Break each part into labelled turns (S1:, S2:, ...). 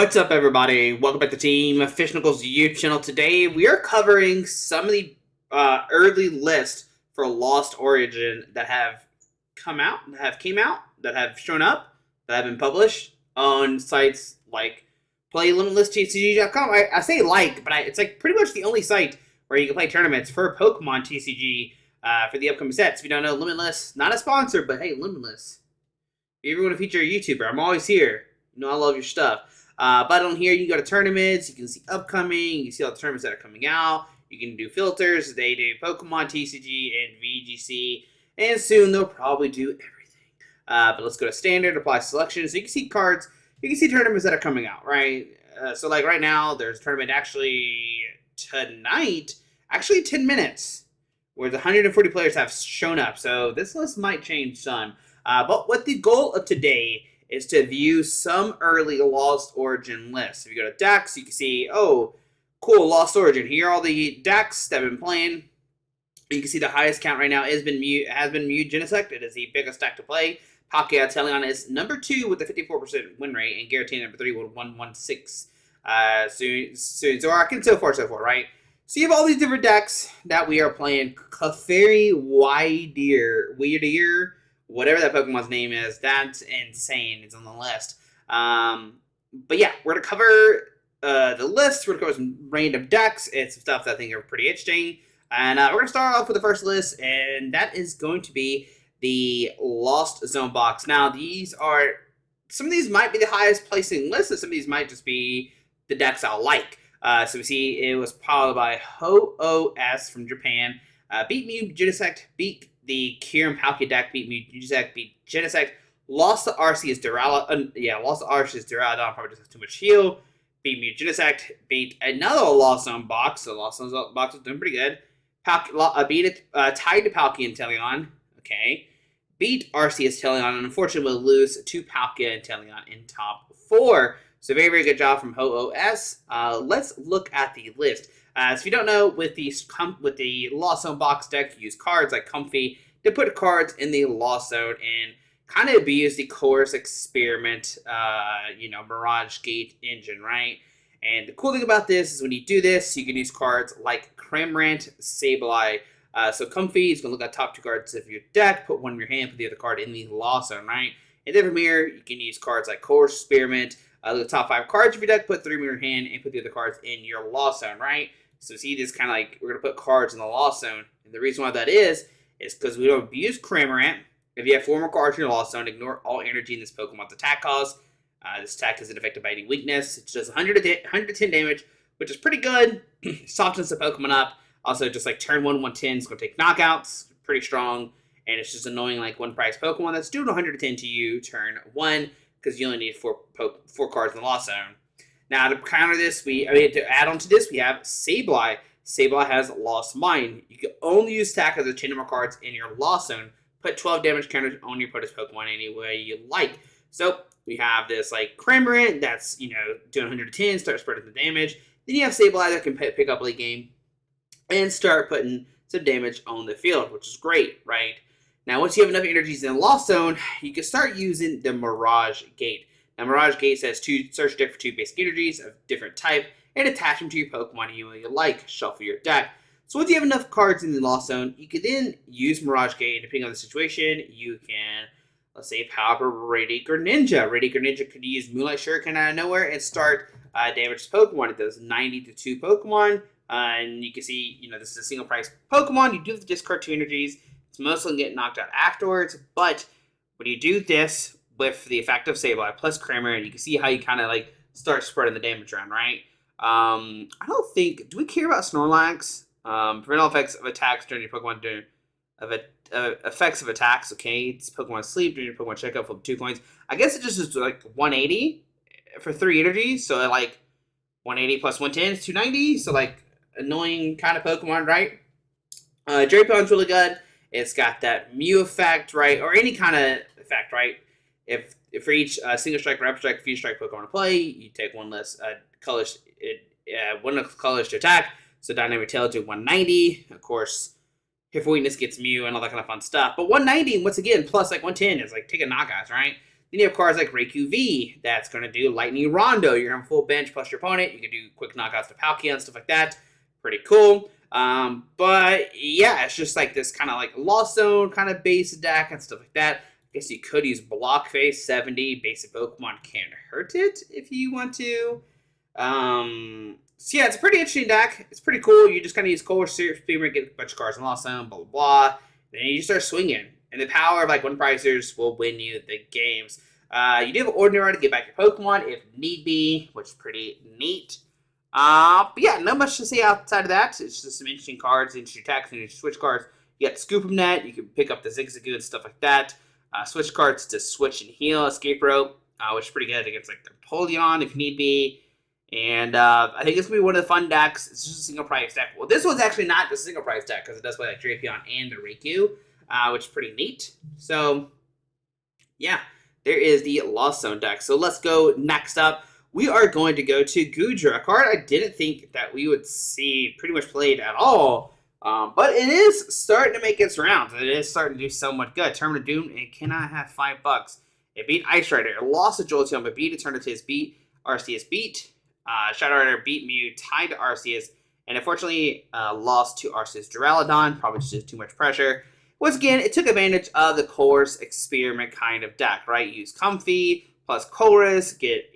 S1: What's up, everybody? Welcome back to Team Fish Knuckles YouTube channel. Today, we are covering some of the early lists for Lost Origin that have come out, that have shown up, that have been published on sites like PlayLimitless, PTCGO.com. I say like, but it's like pretty much the only site where you can play tournaments for Pokemon TCG for the upcoming sets. If you don't know, Limitless, not a sponsor, but hey, Limitless. If you ever want to feature a YouTuber, I'm always here. You know I love your stuff. But on here, you can go to tournaments, you can see upcoming, you can see all the tournaments that are coming out, you can do filters, they do Pokemon, TCG, and VGC, and soon they'll probably do everything. But let's go to standard, apply selection, so you can see cards, you can see tournaments that are coming out, right? So like right now, there's a tournament actually tonight, actually 10 minutes, where the 140 players have shown up, so this list might change some. But what the goal of today is to view some early Lost Origin lists. If you go to decks, you can see, oh, cool, Lost Origin. Here are all the decks that have been playing. You can see the highest count right now has been Mew Genesect. It is the biggest deck to play. Palkia Teleon is number 2 with a 54% win rate, and Giratina number 3 with 116. Zorak, and so forth, right? So you have all these different decks that we are playing. Clefairy, Weirdeer, whatever that Pokemon's name is, that's insane. It's on the list. But yeah, we're going to cover the list. We're going to cover some random decks. It's some stuff that I think are pretty interesting. And we're going to start off with the first list, and that is going to be the Lost Zone box. Now, some of these might be the highest placing lists, and some of these might just be the decks I like. So we see it was powered by Ho-O-S from Japan. Beat Mew Genesect, beat the Kieran Palkia deck, beat Mew Genesect, lost the Arceus Duraludon, probably just has too much heal, beat Mew Genesect, beat another Lost Zone box, so Lost Zone box is doing pretty good, tied to Palkia and Teleon, okay, beat Arceus Teleon, and unfortunately will lose to Palkia and Teleon in top 4, so very, very good job from Ho-O-S. Let's look at the list. So if you don't know, with the Lost Zone box deck, you use cards like Comfy to put cards in the Lost Zone and kind of abuse the Chorus Experiment, Mirage Gate engine, right? And the cool thing about this is when you do this, you can use cards like Cramorant, Sableye. So Comfy is going to look at top 2 cards of your deck, put one in your hand, put the other card in the Lost Zone, right? And then from here, you can use cards like Chorus Experiment, look at the top 5 cards of your deck, put 3 in your hand, and put the other cards in your Lost Zone, right? So see, this kind of like, we're going to put cards in the Lost Zone. And the reason why that is because we don't abuse Cramorant. If you have 4 more cards in your Lost Zone, ignore all energy in this Pokemon's attack cost. This attack isn't affected by any weakness. It does 110 damage, which is pretty good. Softens the Pokemon up. Also, just like turn 1, 110, it's going to take knockouts. Pretty strong. And it's just annoying, like, 1 price Pokemon that's doing 110 to you turn 1, because you only need 4 cards in the Lost Zone. Now, to counter this, to add on to this, we have Sableye. Sableye has Lost Mind. You can only use attack as a 10 more cards in your Lost Zone. Put 12 damage counters on your opponent's Pokemon any way you like. So, we have this, like, Cramorant that's, doing 110, start spreading the damage. Then you have Sableye that can pick up late game and start putting some damage on the field, which is great, right? Now, once you have enough energies in the Lost Zone, you can start using the Mirage Gate. Now, Mirage Gate says search deck for 2 basic energies of different type and attach them to your Pokemon you like. Shuffle your deck. So once you have enough cards in the Lost Zone, you can then use Mirage Gate. Depending on the situation, you can, let's say, power up Radiator Ninja. Radiator Ninja could use Moonlight Shuriken out of nowhere and start damage to Pokemon. It does 90 to 2 Pokemon. And you can see, this is a single price Pokemon. You do have to discard 2 energies. It's mostly going to get knocked out afterwards. But when you do this with the effect of Sableye plus Cramorant, you can see how you kind of like start spreading the damage around, right? I don't think, do we care about Snorlax? Prevent all effects of attacks during your Pokemon effects of attacks, okay? It's Pokemon sleep during your Pokemon checkup for 2 coins. I guess it just is like 180 for 3 energies, so like 180 plus 110 is 290, so like annoying kind of Pokemon, right? Drapion really good. It's got that Mew effect, right? Or any kind of effect, right? If for each single strike, rapid strike, fusion strike Pokemon to play, you take 1 less colors, 1 less colors to attack. So Dynamic Tail to 190. Of course, if weakness gets Mew and all that kind of fun stuff. But 190, once again, plus like 110 is like taking knockouts, right? Then you have cards like Raikou V, that's going to do Lightning Rondo. You're going to have full bench plus your opponent. You can do quick knockouts to Palkia and stuff like that. Pretty cool. But yeah, it's just like this kind of like Lost Zone kind of base deck and stuff like that. I guess you could use Block Face 70. Basic Pokemon can't hurt it if you want to. So yeah, it's a pretty interesting deck. It's pretty cool. You just kind of use Color Spearmint, get a bunch of cards in Lost Zone, blah, blah, blah. Then you just start swinging. And the power of like one prizers will win you the games. You do have Ordinary to get back your Pokemon if need be, which is pretty neat. But yeah, not much to say outside of that. It's just some interesting cards, interesting attacks, and interesting switch cards. You got Scoop 'em Net. You can pick up the Zigzagoon and stuff like that. Switch cards to switch and heal. Escape Rope, which is pretty good against like the Polion if need be. And I think it's going to be one of the fun decks. It's just a single price deck. Well, this one's actually not a single price deck because it does play like Drapion and the Raikou, which is pretty neat. So, yeah, there is the Lost Zone deck. So let's go next up. We are going to go to Goodra, a card I didn't think that we would see pretty much played at all. But it is starting to make its rounds. It is starting to do somewhat good. Tournament of Doom, it cannot have $5. It beat Ice Rider. It lost to Jolteon, but beat Eternatus, beat Arceus, beat Shadow Rider, beat Mew, tied to Arceus, and unfortunately lost to Arceus Duraludon, probably just too much pressure. Once again, it took advantage of the Course Experiment kind of deck, right? Use Comfy plus Chorus, get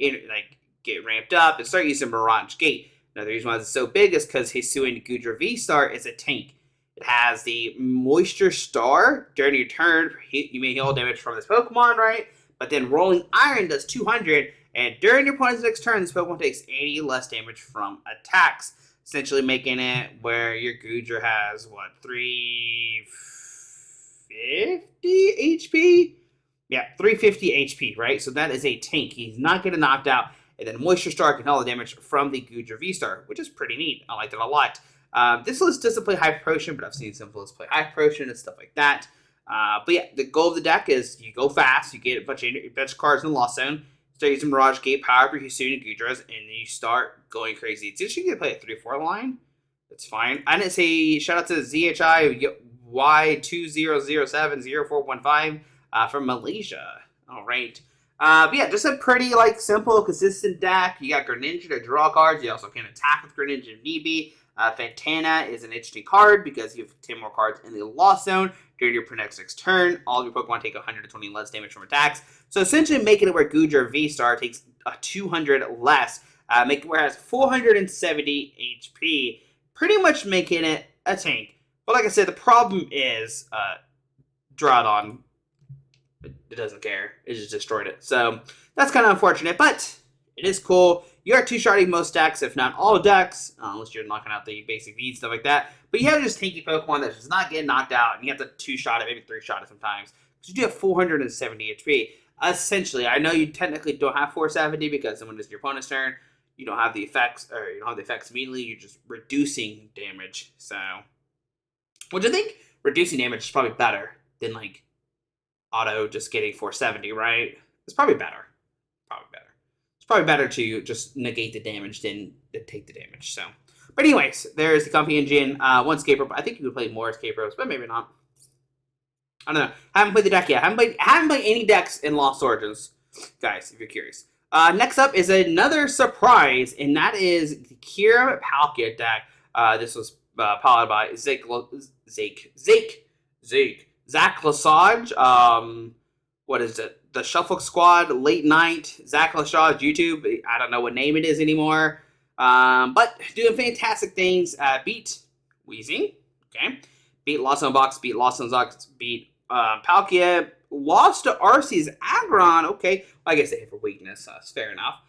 S1: ramped up, and start using Mirage Gate. Now, the reason why it's so big is because Hisuian Goodra V-Star is a tank. It has the Moisture Star. During your turn, you may heal damage from this Pokemon, right? But then Rolling Iron does 200, and during your opponent's next turn, this Pokemon takes 80 less damage from attacks, essentially making it where your Goodra has, 350 HP? Yeah, 350 HP, right? So that is a tank. He's not getting knocked out. And then Moisture Star can all the damage from the Goodra V-Star, which is pretty neat. I like it a lot. This list doesn't play Hyper Potion, but I've seen some lists play Hyper Potion and stuff like that. But yeah, the goal of the deck is you go fast, you get a bunch of cards in the Lost Zone, start using Mirage Gate, power up your Hisuian and Goodras, and then you start going crazy. It's interesting to play a 3-4 line. That's fine. I didn't say shout out to ZHI Y20070415 from Malaysia. All right. But yeah, just a pretty simple, consistent deck. You got Greninja to draw cards. You also can attack with Greninja if need be. Fantana is an interesting card because you have 10 more cards in the Lost Zone during your next turn. All of your Pokemon take 120 less damage from attacks. So essentially making it where Goodra V-Star takes 200 less. Making it where it has 470 HP. Pretty much making it a tank. But like I said, the problem is Drawdon. It doesn't care. It just destroyed it. So that's kind of unfortunate, but it is cool. You are two-shotting most decks, if not all decks, unless you're knocking out the basic V, stuff like that. But you have just tanky Pokemon that does not get knocked out, and you have to two-shot it, maybe three-shot it sometimes. Because you do have 470 HP. Essentially, I know you technically don't have 470 because when it's your opponent's turn, you don't have the effects, or you don't have the effects immediately. You're just reducing damage. So, which I think reducing damage is probably better than auto just getting 470, right? It's probably better. It's probably better to just negate the damage than take the damage. So, but anyways, there's the Comfy Engine. One Escape Rope. I think you could play more Escape Ropes, but maybe not. I don't know. I haven't played the deck yet. I haven't played any decks in Lost Origins, guys, if you're curious. Next up is another surprise, and that is the Kira Palkia deck. This was powered by Zach Lesage. What is it? The Shuffle Squad, Late Night, Zach Lesage, YouTube. I don't know what name it is anymore. But doing fantastic things. Beat Weezing. Okay. Beat Lost Zone Box. Beat Lost Zone Box. Beat Palkia. Lost to Arceus Aggron. Okay. Well, I guess they hit for weakness. That's fair enough.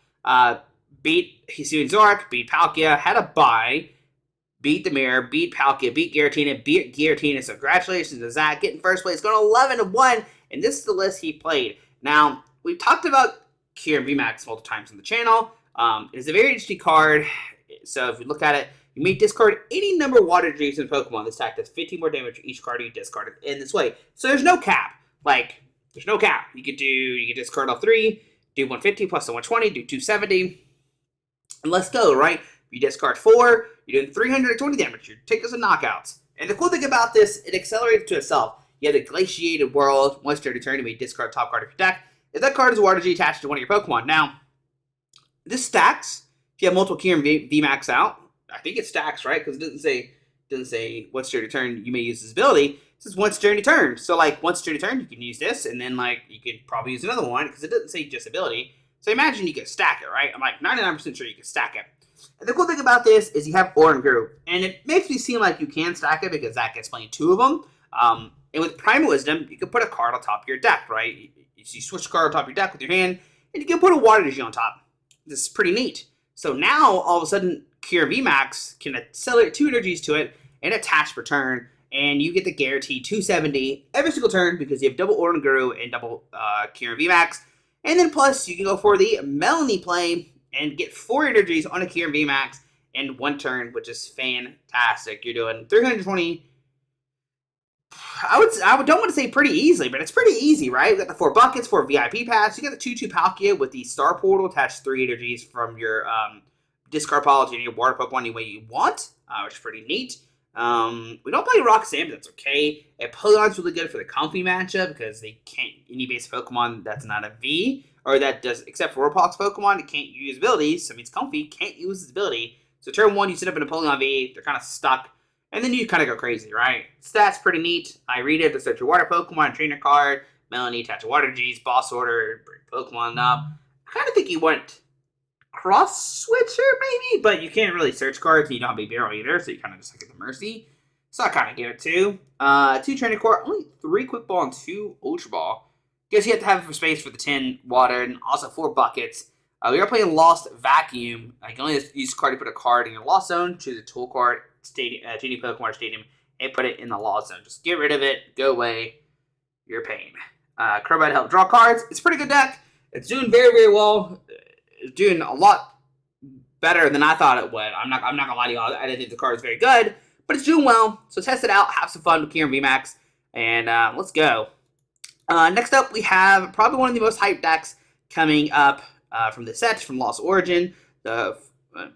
S1: Beat Hisuian Zorak. Beat Palkia. Had a bye. Beat the Mirror, beat Palkia, beat Giratina, beat Giratina. So congratulations to Zach getting first place, going 11-1, and this is the list he played. Now, we've talked about Kieran VMAX multiple times on the channel. It is a very interesting card. So if you look at it, you may discard any number of water adjacent Pokemon. This attack does 15 more damage for each card you discarded in this way. So there's no cap. There's no cap. You could discard all 3, do 150 plus the 120, do 270, and let's go, right? You discard 4, you're doing 320 damage. You're taking some knockouts. And the cool thing about this, it accelerates to itself. You have the Glaciated World. Once during your turn, you may discard top card of your deck. if that card is a Water G attached to one of your Pokemon. Now, this stacks if you have multiple Key and VMAX out. I think it stacks, right? Because it doesn't say once during your turn you may use this ability. It says once during your turn. So like once during your turn you can use this, and then like you could probably use another one because it doesn't say just ability. So imagine you could stack it, right? I'm like 99% sure you can stack it. And the cool thing about this is you have Oran Group, and it makes me seem like you can stack it because Zach explained 2 of them. And with Primal Wisdom, you can put a card on top of your deck, right? You switch a card on top of your deck with your hand, and you can put a Water Energy on top. This is pretty neat. So now, all of a sudden, Cure VMAX can accelerate 2 energies to it and attach per turn, and you get the guaranteed 270 every single turn because you have double Oran Guru and double Cure VMAX. And then plus, you can go for the Melanie play and get 4 energies on a Cure VMAX in 1 turn, which is fantastic. You're doing 320. I don't want to say pretty easily, but it's pretty easy, right? We got the 4 buckets, 4 VIP pass. You got the 2/2 Palkia with the Star Portal attached 3 energies from your discard pile to your water Pokemon any way you want, which is pretty neat. We don't play Rock Sand, but that's okay. And Polygon's really good for the Comfy matchup because they can't any base Pokemon that's not a V, or that does, except for Ropox Pokemon, it can't use abilities, so it means Comfy can't use its ability. So turn 1, you set up in a Polygon V, they're kind of stuck. And then you kind of go crazy, right? Stats pretty neat. I read it to search your water Pokemon, trainer card, Melanie, attach a Water G's, boss order, bring Pokemon up. I kind of think you went cross switcher maybe, but you can't really search cards and you don't have a barrel either, so you kind of just like at the mercy. So I kind of give it 2. 2 trainer core, only 3 quick ball and 2 ultra ball. Guess you have to have it for space for the 10 water and also 4 buckets. We are playing Lost Vacuum. I can only use a card to put a card in your Lost Zone, choose a tool card, Genie Pokemon Stadium, and put it in the Lost Zone. Just get rid of it, go away, you're a pain. Crowbat help draw cards. It's a pretty good deck. It's doing very, very well. It's doing a lot better than I thought it would. I'm not gonna lie to you, I didn't think the card was very good, but it's doing well. So test it out, have some fun with Kieran VMAX, and let's go. Next up, we have probably one of the most hyped decks coming up from the set, from Lost Origin, the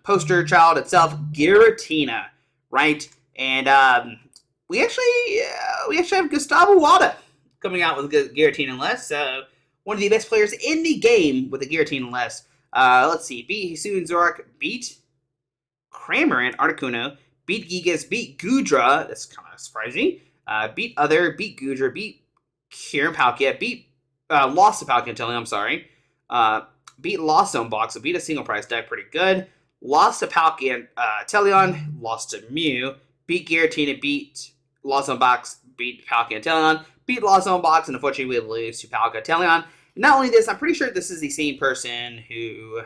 S1: poster child itself, Giratina, right? And we actually have Gustavo Wada coming out with Giratina-less. One of the best players in the game with a Giratina-less. Let's see, beat Hisun Zorak, beat Cramorant, Articuno, beat Gigas, beat Gudra, that's kind of surprising, beat Other, beat Gudra, beat Kieran Palkia, beat lost to Palkia Tilly, I'm sorry, beat Lost Zone Box, so beat a single price deck pretty good, lost to Palkia Teleon, lost to Mew, beat Giratina, beat Lost Zone Box, beat Palkia Teleon, beat Lost Zone Box, and unfortunately we lose to Palkia Teleon. Not only this, I'm pretty sure this is the same person who...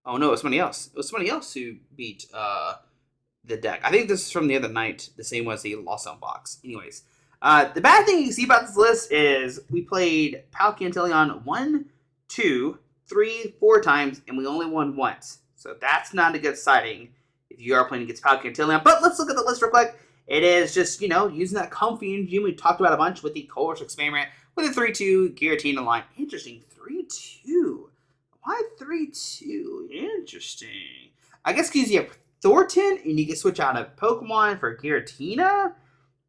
S1: Oh no, it was somebody else. It was somebody else who beat the deck. I think this is from the other night. The same was the Lost Zone Box. Anyways, the bad thing you can see about this list is we played Palkia and Teleon 1, 2, 3, 4 times, and we only won once. So that's not a good sighting if you are playing against Palkia and Teleon. But let's look at the list real quick. It is just, using that comfy engine we talked about a bunch with the Course Experiment with a 3-2 Giratina line. Interesting. 3-2. Why 3-2? Interesting. I guess because you have Thornton and you can switch out a Pokemon for Giratina?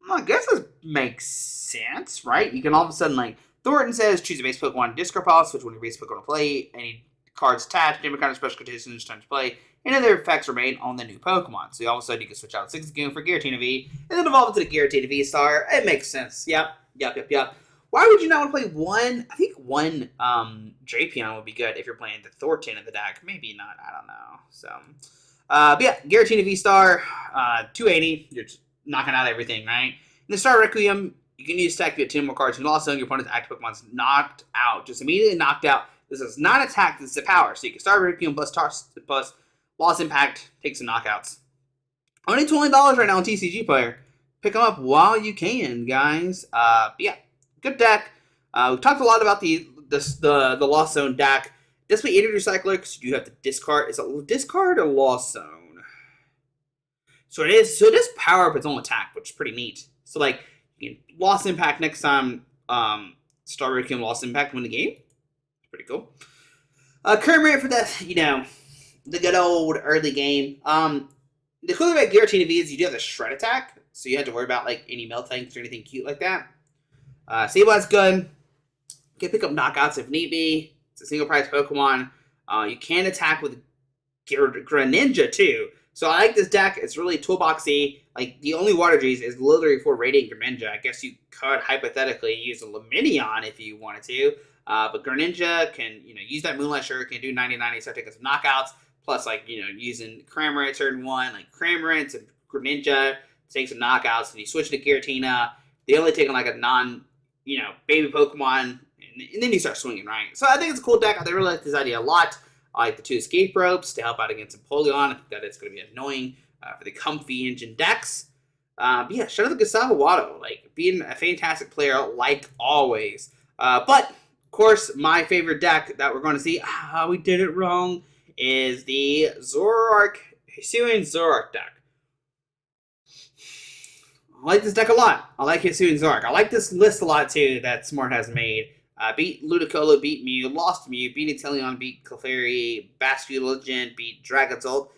S1: Well, I guess this makes sense, right? You can all of a sudden, Thornton says, choose a base Pokemon, discard pile, switch one of your base Pokemon to play, any cards attached, name a kind of special conditions, time to play, and other effects remain on the new Pokemon. So all of a sudden you can switch out 6 Goon for Giratina V, and then evolve it to the Giratina V Star. It makes sense. Yep. Why would you not want to play one? I think one Drapion would be good if you're playing the Thornton in the deck. Maybe not. I don't know. So, but yeah, Giratina V-Star, 280. You're just knocking out everything, right? In the Star Requiem, you can use stack to get 2 more cards. And also, your opponent's active Pokemon's knocked out. Just immediately knocked out. This is not attack. This is a power. So you can Star Requiem plus Lost Impact. Take some knockouts. Only $20 right now on TCG Player. Pick them up while you can, guys. But yeah. Good deck. We've talked a lot about the Lost Zone deck. This way, Energy Recycler, because you do have to discard. Is it discard or Lost Zone? So it is. So it is power up its own attack, which is pretty neat. So you can Lost Impact next time. Star Requiem Lost Impact win the game. Pretty cool. Current for that, the good old early game. The cool thing about Giratina V is you do have the Shred attack, so you have to worry about any melt tanks or anything cute like that. Sableye good. can pick up knockouts if need be. It's a single prize Pokemon. You can attack with Greninja too. So I like this deck. It's really toolboxy. Like, the only Water G's is literally for Radiant Greninja. I guess you could hypothetically use a Luminion if you wanted to. But Greninja can, use that Moonlight Shuriken, do 90-90, start taking some knockouts. Plus, using Cramorant turn 1, like Cramorant and Greninja, take some knockouts. And you switch to Giratina. They only take on, a non, baby Pokemon. And then you start swinging, right? So I think it's a cool deck. I really like this idea a lot. I like the 2 Escape Ropes to help out against Empoleon. I think that it's going to be annoying for the comfy engine decks. But yeah, shout out to Gustavo Watto. Being a fantastic player, like always. But, of course, my favorite deck that we're going to see, we did it wrong, is the Hisuian Zoroark deck. I like this deck a lot. I like Hisuian Zoroark. I like this list a lot, too, that Smart has made. Beat Ludicolo, beat Mew, lost Mew, beat Inteleon, beat Clefairy, Basculogent, beat Dragonzolt.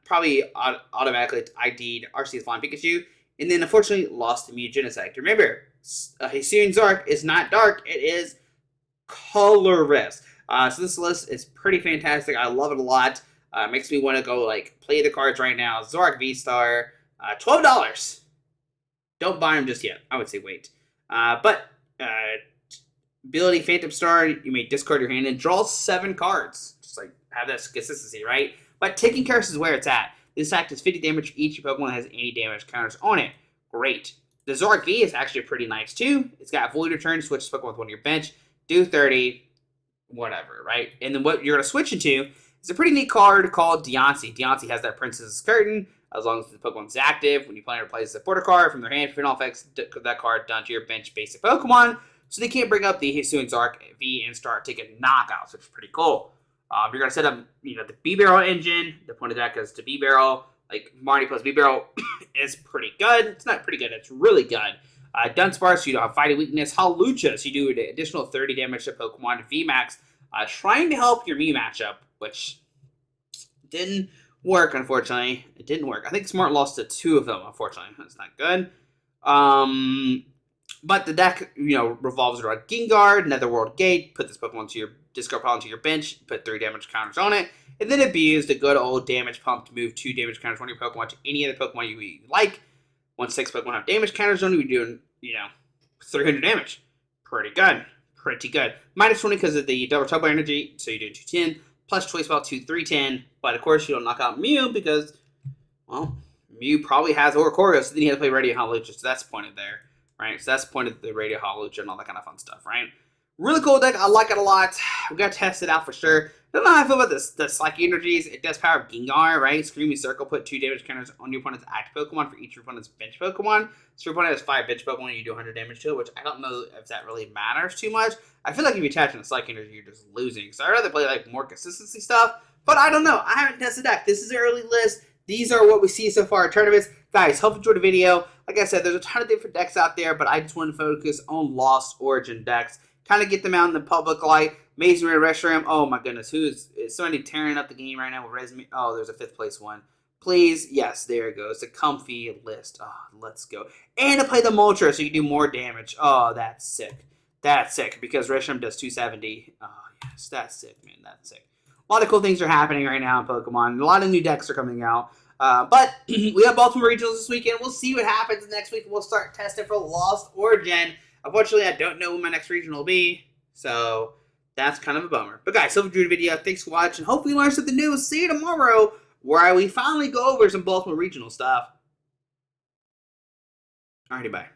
S1: Probably automatically ID'd Arceus Flying Pikachu. And then, unfortunately, lost to Mew Genesect. Remember, Hisuian Zoroark is not dark. It is colorless. So this list is pretty fantastic. I love it a lot. Makes me want to go, play the cards right now. Zoroark V-Star, $12. Don't buy them just yet. I would say wait. Ability Phantom Star, you may discard your hand and draw 7 cards. Just have that consistency, right? But taking Curse is where it's at. This act is 50 damage for each Pokemon that has any damage counters on it. Great. The Zoroark V is actually pretty nice too. It's got Void Return, switch Pokemon with one of your bench, do 30, whatever, right? And then what you're going to switch into is a pretty neat card called Deontay. Deontay has that Princess's Curtain. As long as the Pokemon's active, when you play or play a supporter card from their hand, for effects, that card down to your bench basic Pokemon. So they can't bring up the Hisuian Zoroark V and start taking knockouts, which is pretty cool. You're going to set up, the B-Barrel engine. The point of that is to B-Barrel. Marnie plus B-Barrel is pretty good. It's not pretty good. It's really good. Dunsparce, you don't have fighting weakness. Hawlucha, so you do an additional 30 damage to Pokemon VMAX. Trying to help your Mew matchup, which didn't work, unfortunately. It didn't work. I think Smart lost to 2 of them, unfortunately. That's not good. But the deck, revolves around Gengar, Netherworld Gate, put this Pokemon to your discard pile into your bench, put 3 damage counters on it, and then abuse the good old damage pump to move 2 damage counters on your Pokemon to any other Pokemon you like. Once 6 Pokemon have damage counters on you, you're doing, 300 damage. Pretty good. Pretty good. Minus 20 because of the double turbo energy, so you're doing 210, plus choice belt 310, but of course you don't knock out Mew because, well, Mew probably has Oricorio, so then you have to play Radio Hawlucha, so that's the point of there. Right, so that's the point of the Radio Hawlucha and all that kind of fun stuff, right? Really cool deck. I like it a lot. We got to test it out for sure. Don't know how I feel about this. The Psychic Energies. It does power up Gengar, right? Screaming Circle. Put 2 damage counters on your opponent's active Pokemon for each of your opponent's bench Pokemon. So your opponent has 5 bench Pokemon and you do 100 damage to it, which I don't know if that really matters too much. I feel like if you attach on a Psychic Energy, you're just losing. So I'd rather play more consistency stuff. But I don't know. I haven't tested the deck. This is an early list. These are what we see so far in tournaments. Guys, hope you enjoyed the video. Like I said, there's a ton of different decks out there, but I just want to focus on Lost Origin decks. Kind of get them out in the public light. Amazing Rare Reshiram. Oh my goodness, is somebody tearing up the game right now with Resume? Oh, there's a 5th place one. Please, yes, there it goes. A comfy list. Oh, let's go. And to play the Moltres so you can do more damage. Oh, that's sick. That's sick because Reshiram does 270. Oh, yes, that's sick, man. That's sick. A lot of cool things are happening right now in Pokemon. A lot of new decks are coming out. But we have Baltimore Regionals this weekend. We'll see what happens next week. We'll start testing for Lost Origin. Unfortunately, I don't know when my next regional will be. So that's kind of a bummer. But guys, hope you enjoyed the video. Thanks for watching. Hopefully you learned something new. See you tomorrow where we finally go over some Baltimore Regional stuff. Alrighty, bye.